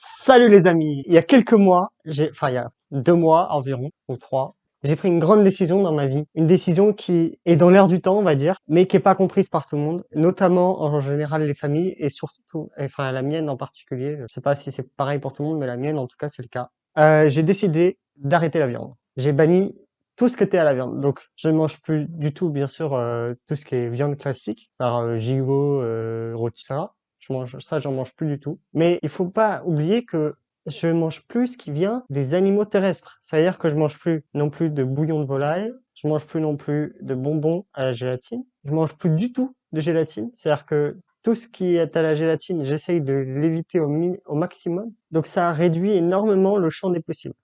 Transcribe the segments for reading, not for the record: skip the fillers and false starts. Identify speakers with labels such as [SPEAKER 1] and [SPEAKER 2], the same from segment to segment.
[SPEAKER 1] Salut les amis! Il y a quelques mois, il y a 2 mois environ, ou 3, j'ai pris une grande décision dans ma vie. Une décision qui est dans l'air du temps, on va dire, mais qui est pas comprise par tout le monde, notamment en général les familles et surtout, enfin la mienne en particulier. Je sais pas si c'est pareil pour tout le monde, mais la mienne en tout cas c'est le cas. J'ai décidé d'arrêter la viande. J'ai banni tout ce qui était à la viande. Donc je ne mange plus du tout, bien sûr, tout ce qui est viande classique, gigot, rôti, ça. J'en mange plus du tout. Mais il faut pas oublier que je mange plus ce qui vient des animaux terrestres. C'est-à-dire que je mange plus non plus de bouillon de volaille, je mange plus non plus de bonbons à la gélatine, je mange plus du tout de gélatine. C'est-à-dire que tout ce qui est à la gélatine, j'essaye de l'éviter au maximum. Donc ça réduit énormément le champ des possibles.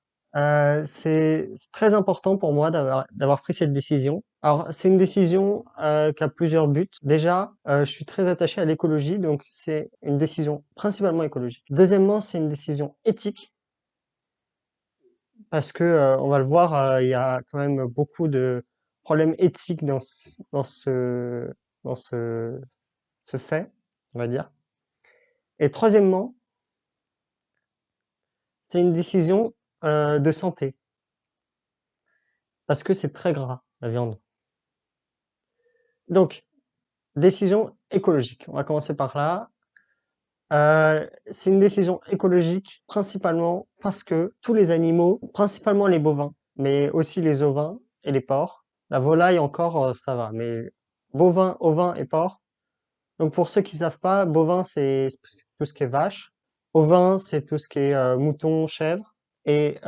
[SPEAKER 1] C'est très important pour moi d'avoir pris cette décision. Alors, c'est une décision qui a plusieurs buts. Déjà, je suis très attaché à l'écologie, donc c'est une décision principalement écologique. Deuxièmement, c'est une décision éthique parce que on va le voir, il y a quand même beaucoup de problèmes éthiques dans ce fait, on va dire. Et troisièmement, c'est une décision de santé parce que c'est très gras, la viande. Donc, décision écologique. On va commencer par là. C'est une décision écologique principalement parce que tous les animaux, principalement les bovins, mais aussi les ovins et les porcs. La volaille encore, ça va, mais bovins, ovins et porcs. Donc pour ceux qui savent pas, bovin c'est tout ce qui est vache. Ovin c'est tout ce qui est mouton, chèvre. Et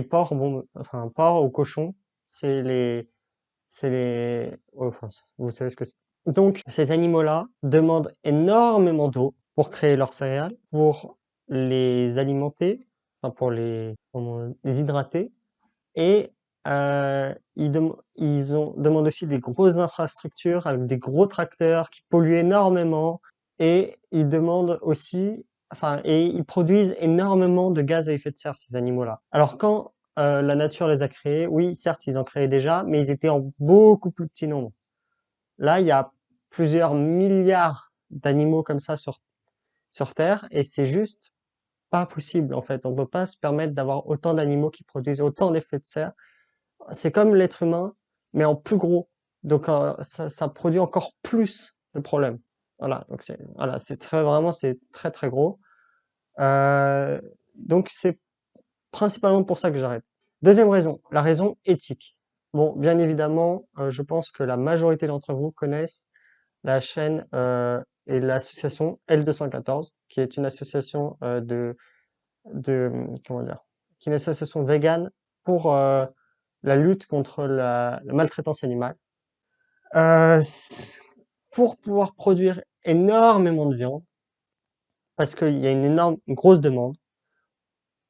[SPEAKER 1] porc, bon, enfin porc ou cochon, c'est enfin, vous savez ce que c'est. Donc, ces animaux-là demandent énormément d'eau pour créer leurs céréales, pour les alimenter, enfin pour les hydrater, et demandent aussi des grosses infrastructures avec des gros tracteurs qui polluent énormément, et ils demandent aussi, enfin, et ils produisent énormément de gaz à effet de serre, ces animaux-là. Alors quand la nature les a créés, oui, certes, ils en créaient déjà, mais ils étaient en beaucoup plus petit nombre. Là, il y a plusieurs milliards d'animaux comme ça sur Terre, et c'est juste pas possible, en fait. On peut pas se permettre d'avoir autant d'animaux qui produisent autant d'effets de serre. C'est comme l'être humain, mais en plus gros. Donc, ça produit encore plus de problèmes. Voilà. Donc c'est très, très gros. Euh, donc, c'est principalement pour ça que j'arrête. Deuxième raison, la raison éthique. Bon, bien évidemment, je pense que la majorité d'entre vous connaissent la chaîne et l'association L214, qui est une association comment dire, qui est une association végane pour la lutte contre la maltraitance animale. Pour pouvoir produire énormément de viande, parce qu'il y a une grosse demande,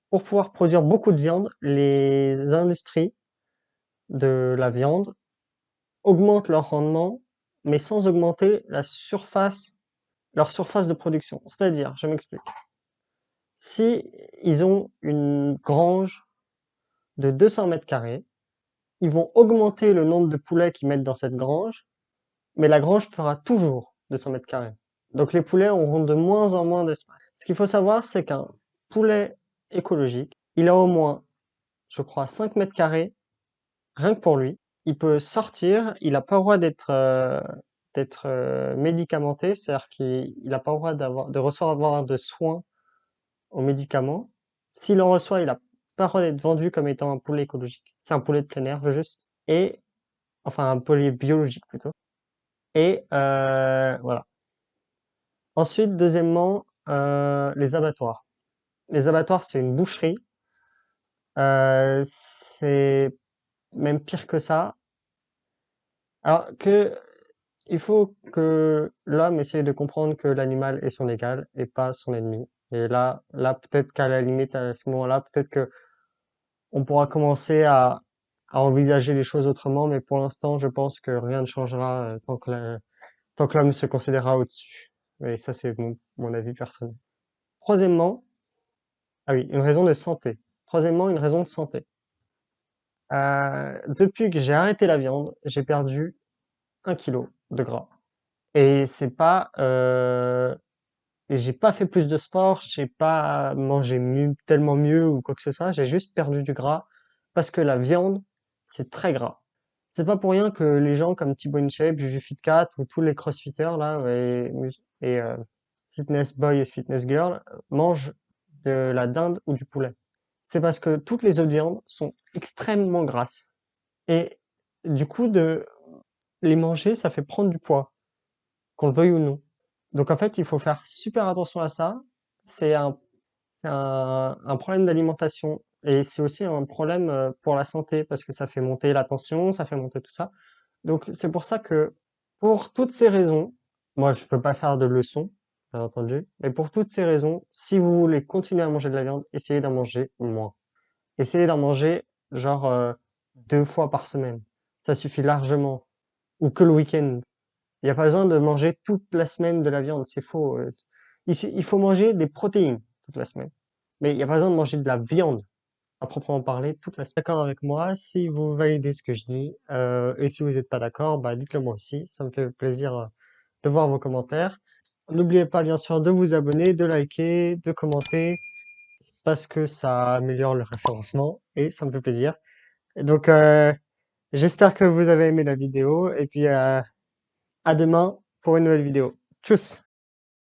[SPEAKER 1] pour pouvoir produire beaucoup de viande, les industries de la viande augmentent leur rendement, mais sans augmenter leur surface de production. C'est-à-dire, je m'explique. Si ils ont une grange de 200 mètres carrés, ils vont augmenter le nombre de poulets qu'ils mettent dans cette grange, mais la grange fera toujours 200 mètres carrés. Donc les poulets auront de moins en moins d'espace. Ce qu'il faut savoir, c'est qu'un poulet écologique, il a au moins, je crois, 5 mètres carrés, rien que pour lui. Il peut sortir, il n'a pas le droit d'être médicamenté, c'est-à-dire qu'il n'a pas le droit de recevoir de soins aux médicaments. S'il en reçoit, il a pas le droit d'être vendu comme étant un poulet écologique. C'est un poulet de plein air, juste. Et, enfin, un poulet biologique plutôt. Et voilà. Ensuite, deuxièmement, les abattoirs. Les abattoirs, c'est une boucherie. C'est même pire que ça. Alors que il faut que l'homme essaye de comprendre que l'animal est son égal et pas son ennemi. Et là, peut-être qu'à la limite, à ce moment-là, peut-être que on pourra commencer à envisager les choses autrement, mais pour l'instant, je pense que rien ne changera tant que l'homme se considérera au-dessus. Et ça, c'est mon avis personnel. Troisièmement, ah oui, une raison de santé. Troisièmement, une raison de santé. Depuis que j'ai arrêté la viande, j'ai perdu 1 kilo de gras. Et c'est pas et j'ai pas fait plus de sport, j'ai pas mangé mieux, tellement mieux ou quoi que ce soit, j'ai juste perdu du gras parce que la viande, c'est très gras. C'est pas pour rien que les gens comme Thibaut InShape, Juju Fitcat ou tous les crossfitters là et fitness boy et fitness girl mangent de la dinde ou du poulet. C'est parce que toutes les autres viandes sont extrêmement grasses. Et du coup, de les manger, ça fait prendre du poids, qu'on le veuille ou non. Donc en fait, il faut faire super attention à ça. C'est un problème d'alimentation et c'est aussi un problème pour la santé parce que ça fait monter la tension, ça fait monter tout ça. Donc c'est pour ça que pour toutes ces raisons, moi je veux pas faire de leçons, bien entendu, mais pour toutes ces raisons, si vous voulez continuer à manger de la viande, essayez d'en manger moins. Essayez d'en manger genre 2 fois par semaine. Ça suffit largement. Ou que le week-end. Il n'y a pas besoin de manger toute la semaine de la viande, c'est faux. Il faut manger des protéines toute la semaine. Mais il n'y a pas besoin de manger de la viande à proprement parler toute la semaine. D'accord avec moi, si vous validez ce que je dis, et si vous n'êtes pas d'accord, bah dites-le moi aussi, ça me fait plaisir de voir vos commentaires. N'oubliez pas bien sûr de vous abonner, de liker, de commenter, parce que ça améliore le référencement et ça me fait plaisir. Et donc j'espère que vous avez aimé la vidéo et puis à demain pour une nouvelle vidéo. Tchuss!